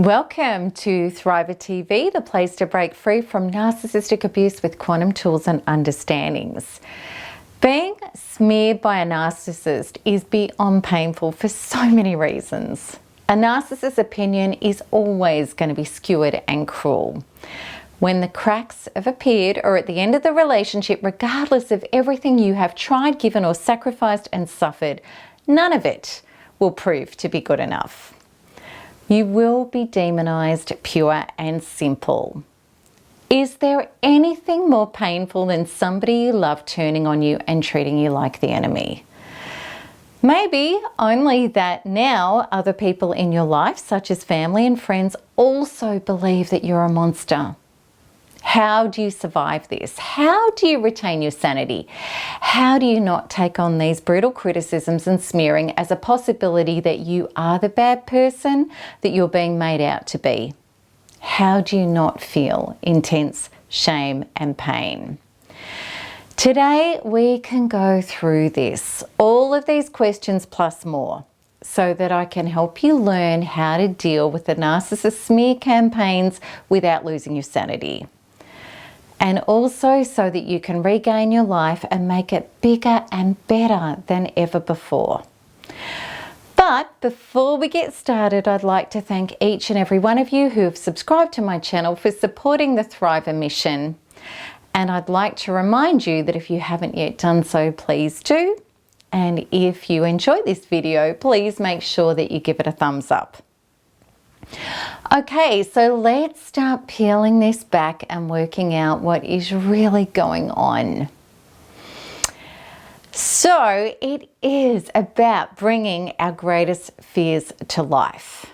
Welcome to Thriver TV, the place to break free from narcissistic abuse with quantum tools and understandings. Being smeared by a narcissist is beyond painful for so many reasons. A narcissist's opinion is always going to be skewed and cruel. When the cracks have appeared or at the end of the relationship, regardless of everything you have tried, given or sacrificed and suffered, none of it will prove to be good enough. You will be demonized, pure and simple. Is there anything more painful than somebody you love turning on you and treating you like the enemy? Maybe only that now other people in your life, such as family and friends, also believe that you're a monster. How do you survive this? How do you retain your sanity? How do you not take on these brutal criticisms and smearing as a possibility that you are the bad person that you're being made out to be? How do you not feel intense shame and pain? Today we can go through this, all of these questions plus more, so that I can help you learn how to deal with the narcissist smear campaigns without losing your sanity. And also so that you can regain your life and make it bigger and better than ever before. But before we get started, I'd like to thank each and every one of you who have subscribed to my channel for supporting the Thriver mission. And I'd like to remind you that if you haven't yet done so, please do. And if you enjoyed this video, please make sure that you give it a thumbs up. Okay, so let's start peeling this back and working out what is really going on. So it is about bringing our greatest fears to life.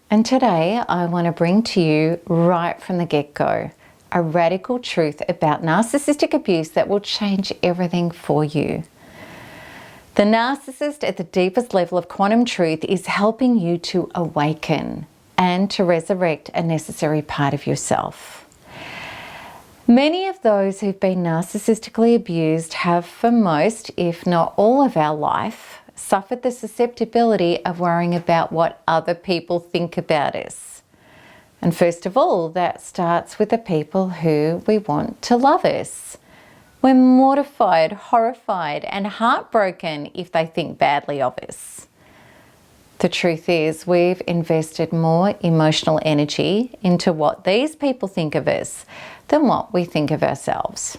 And today I want to bring to you right from the get-go a radical truth about narcissistic abuse that will change everything for you. The narcissist at the deepest level of quantum truth is helping you to awaken and to resurrect a necessary part of yourself. Many of those who've been narcissistically abused have, for most, if not all of our life, suffered the susceptibility of worrying about what other people think about us. And first of all, that starts with the people who we want to love us. We're mortified, horrified, and heartbroken if they think badly of us. The truth is, we've invested more emotional energy into what these people think of us than what we think of ourselves.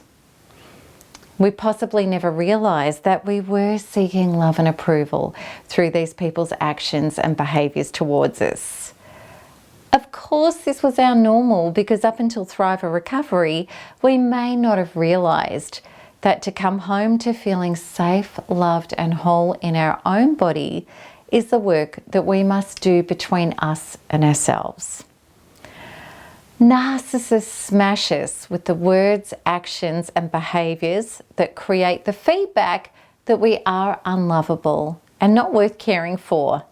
We possibly never realized that we were seeking love and approval through these people's actions and behaviors towards us. Of course, this was our normal because up until Thriver Recovery, we may not have realized that to come home to feeling safe, loved, and whole in our own body is the work that we must do between us and ourselves. Narcissists smash us with the words, actions, and behaviors that create the feedback that we are unlovable and not worth caring for.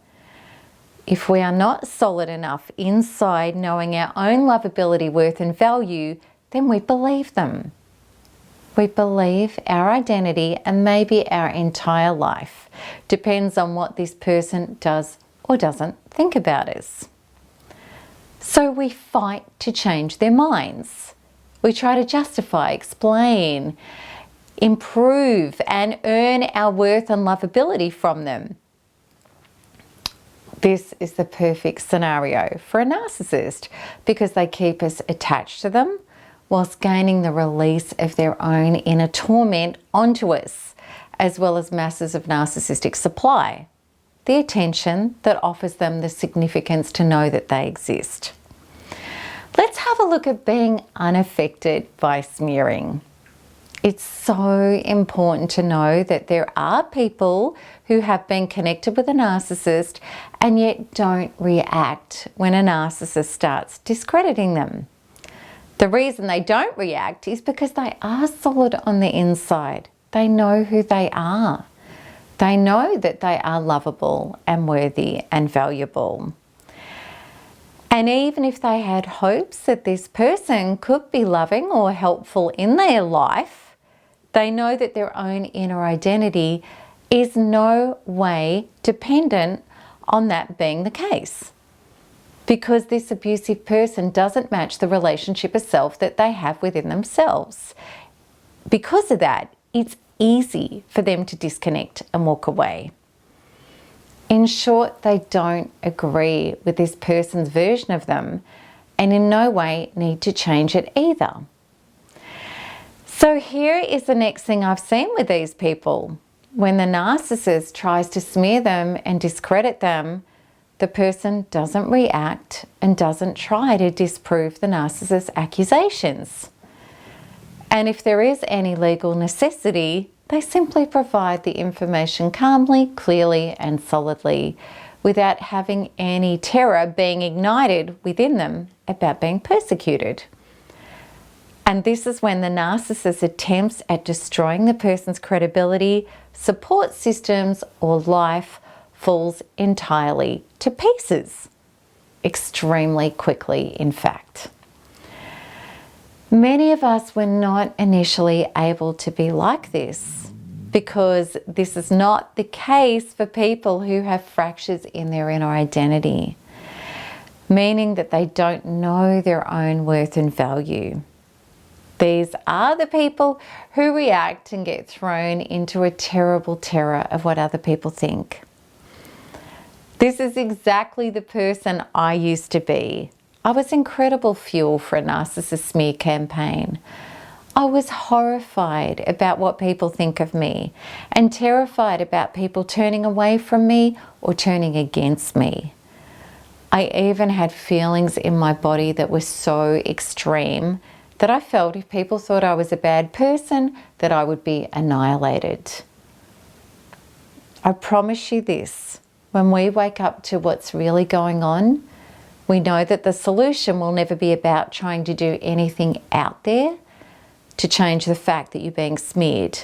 If we are not solid enough inside knowing our own lovability, worth, and value, then we believe them. We believe our identity and maybe our entire life depends on what this person does or doesn't think about us. So we fight to change their minds. We try to justify, explain, improve, and earn our worth and lovability from them. This is the perfect scenario for a narcissist because they keep us attached to them whilst gaining the release of their own inner torment onto us, as well as masses of narcissistic supply, the attention that offers them the significance to know that they exist. Let's have a look at being unaffected by smearing. It's so important to know that there are people who have been connected with a narcissist and yet don't react when a narcissist starts discrediting them. The reason they don't react is because they are solid on the inside. They know who they are. They know that they are lovable and worthy and valuable. And even if they had hopes that this person could be loving or helpful in their life, they know that their own inner identity is no way dependent on that being the case. because this abusive person doesn't match the relationship of self that they have within themselves. Because of that, it's easy for them to disconnect and walk away. In short, they don't agree with this person's version of them and in no way need to change it either. So here is the next thing I've seen with these people. When the narcissist tries to smear them and discredit them, the person doesn't react and doesn't try to disprove the narcissist's accusations. And if there is any legal necessity, they simply provide the information calmly, clearly, and solidly without having any terror being ignited within them about being persecuted. And this is when the narcissist attempts at destroying the person's credibility, support systems, or life falls entirely to pieces. Extremely quickly, in fact. Many of us were not initially able to be like this because this is not the case for people who have fractures in their inner identity, meaning that they don't know their own worth and value. These are the people who react and get thrown into a terrible terror of what other people think. This is exactly the person I used to be. I was incredible fuel for a narcissist smear campaign. I was horrified about what people think of me and terrified about people turning away from me or turning against me. I even had feelings in my body that were so extreme that I felt if people thought I was a bad person, that I would be annihilated. I promise you this, when we wake up to what's really going on, we know that the solution will never be about trying to do anything out there to change the fact that you're being smeared,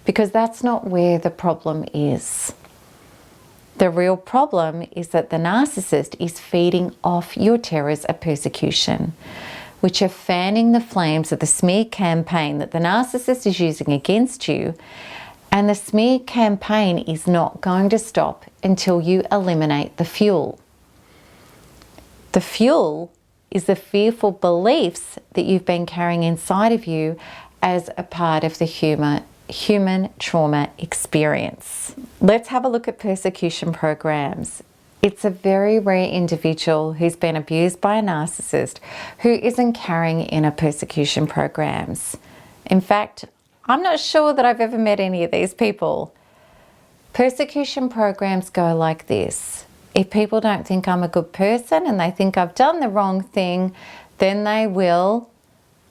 because that's not where the problem is. The real problem is that the narcissist is feeding off your terrors of persecution, which are fanning the flames of the smear campaign that the narcissist is using against you, and the smear campaign is not going to stop until you eliminate the fuel. The fuel is the fearful beliefs that you've been carrying inside of you as a part of the human trauma experience. Let's have a look at persecution programs. It's a very rare individual who's been abused by a narcissist who isn't carrying inner persecution programs. In fact, I'm not sure that I've ever met any of these people. Persecution programs go like this. If people don't think I'm a good person and they think I've done the wrong thing, then they will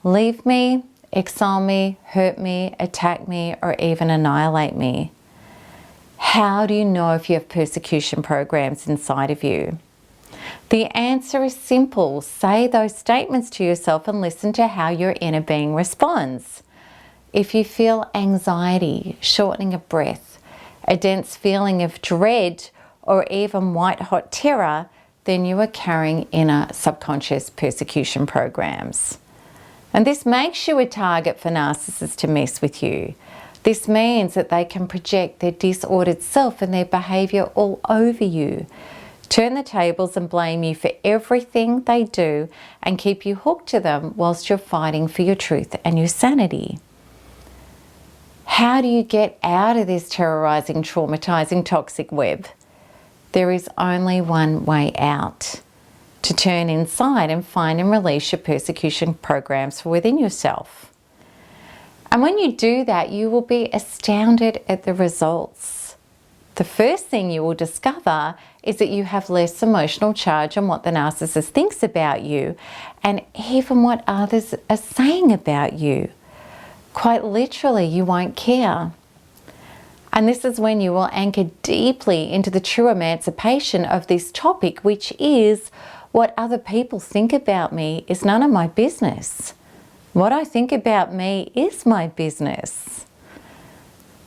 leave me, exile me, hurt me, attack me, or even annihilate me. How do you know if you have persecution programs inside of you? The answer is simple. Say those statements to yourself and listen to how your inner being responds. If you feel anxiety, shortening of breath, a dense feeling of dread, or even white-hot terror, then you are carrying inner subconscious persecution programs. And this makes you a target for narcissists to mess with you. This means that they can project their disordered self and their behaviour all over you, turn the tables and blame you for everything they do and keep you hooked to them whilst you're fighting for your truth and your sanity. How do you get out of this terrorising, traumatizing, toxic web? There is only one way out: to turn inside and find and release your persecution programs from within yourself. And when you do that, you will be astounded at the results. The first thing you will discover is that you have less emotional charge on what the narcissist thinks about you and even what others are saying about you. Quite literally, you won't care. And this is when you will anchor deeply into the true emancipation of this topic, which is what other people think about me is none of my business. What I think about me is my business.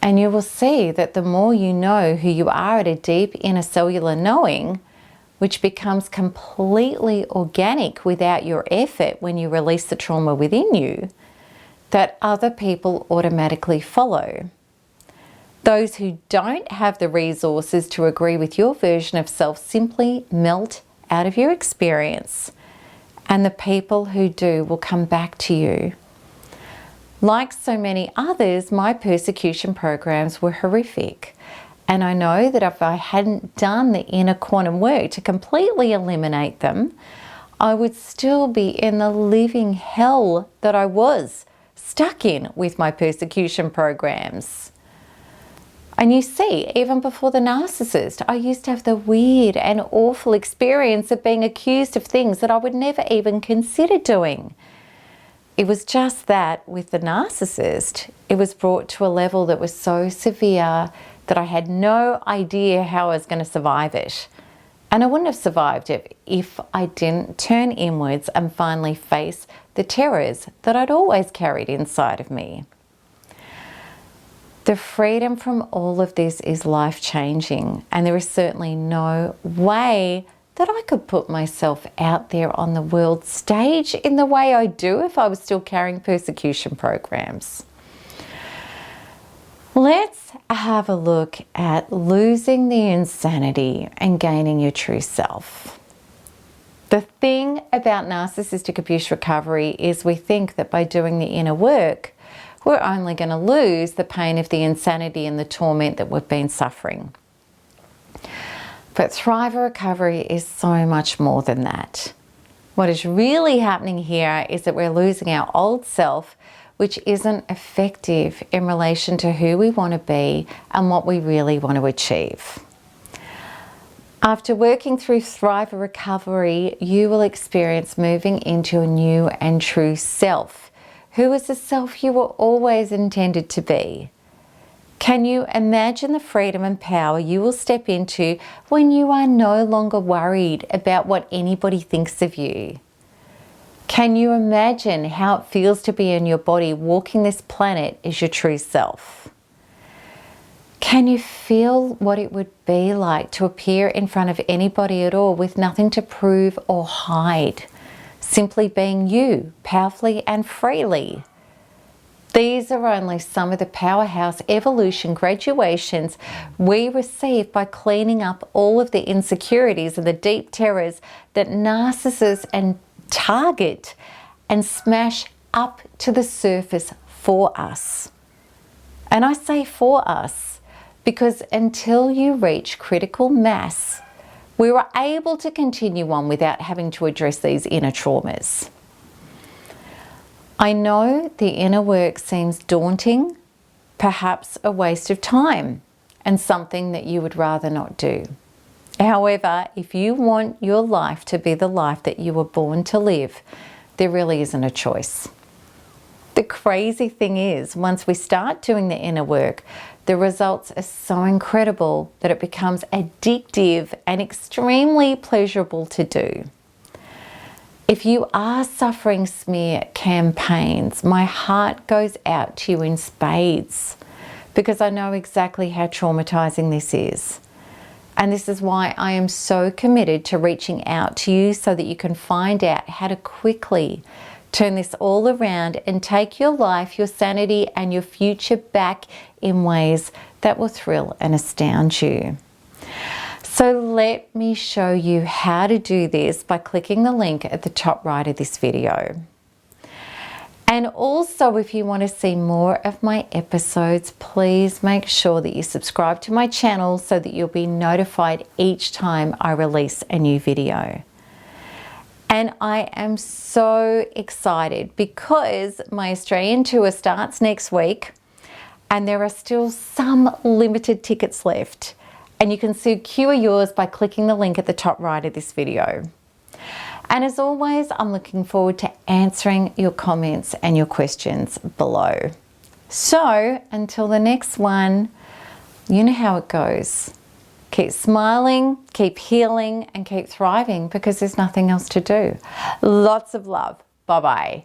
And you will see that the more you know who you are at a deep inner cellular knowing, which becomes completely organic without your effort when you release the trauma within you, that other people automatically follow. Those who don't have the resources to agree with your version of self simply melt out of your experience, and the people who do will come back to you. Like so many others, my persecution programs were horrific. And I know that if I hadn't done the inner quantum work to completely eliminate them, I would still be in the living hell that I was stuck in with my persecution programs. And you see, even before the narcissist, I used to have the weird and awful experience of being accused of things that I would never even consider doing. It was just that with the narcissist, it was brought to a level that was so severe that I had no idea how I was going to survive it. And I wouldn't have survived it if I didn't turn inwards and finally face the terrors that I'd always carried inside of me. The freedom from all of this is life-changing, and there is certainly no way that I could put myself out there on the world stage in the way I do if I was still carrying persecution programs. Let's have a look at losing the insanity and gaining your true self. The thing about narcissistic abuse recovery is we think that by doing the inner work, we're only going to lose the pain of the insanity and the torment that we've been suffering. But Thriver Recovery is so much more than that. What is really happening here is that we're losing our old self, which isn't effective in relation to who we want to be and what we really want to achieve. After working through Thriver Recovery, you will experience moving into a new and true self, who is the self you were always intended to be. Can you imagine the freedom and power you will step into when you are no longer worried about what anybody thinks of you? Can you imagine how it feels to be in your body walking this planet as your true self? Can you feel what it would be like to appear in front of anybody at all with nothing to prove or hide, simply being you, powerfully and freely? These are only some of the powerhouse evolution graduations we receive by cleaning up all of the insecurities and the deep terrors that narcissists and target and smash up to the surface for us. And I say for us because until you reach critical mass, we were able to continue on without having to address these inner traumas. I know the inner work seems daunting, perhaps a waste of time, and something that you would rather not do. However, if you want your life to be the life that you were born to live, there really isn't a choice. The crazy thing is, once we start doing the inner work, the results are so incredible that it becomes addictive and extremely pleasurable to do. If you are suffering smear campaigns, my heart goes out to you in spades because I know exactly how traumatizing this is. And this is why I am so committed to reaching out to you so that you can find out how to quickly turn this all around and take your life, your sanity, and your future back in ways that will thrill and astound you. So let me show you how to do this by clicking the link at the top right of this video. And also, if you want to see more of my episodes, please make sure that you subscribe to my channel so that you'll be notified each time I release a new video. And I am so excited because my Australian tour starts next week and there are still some limited tickets left. And you can secure yours by clicking the link at the top right of this video. And as always, I'm looking forward to answering your comments and your questions below. So until the next one, you know how it goes. Keep smiling, keep healing, and keep thriving because there's nothing else to do. Lots of love. Bye-bye.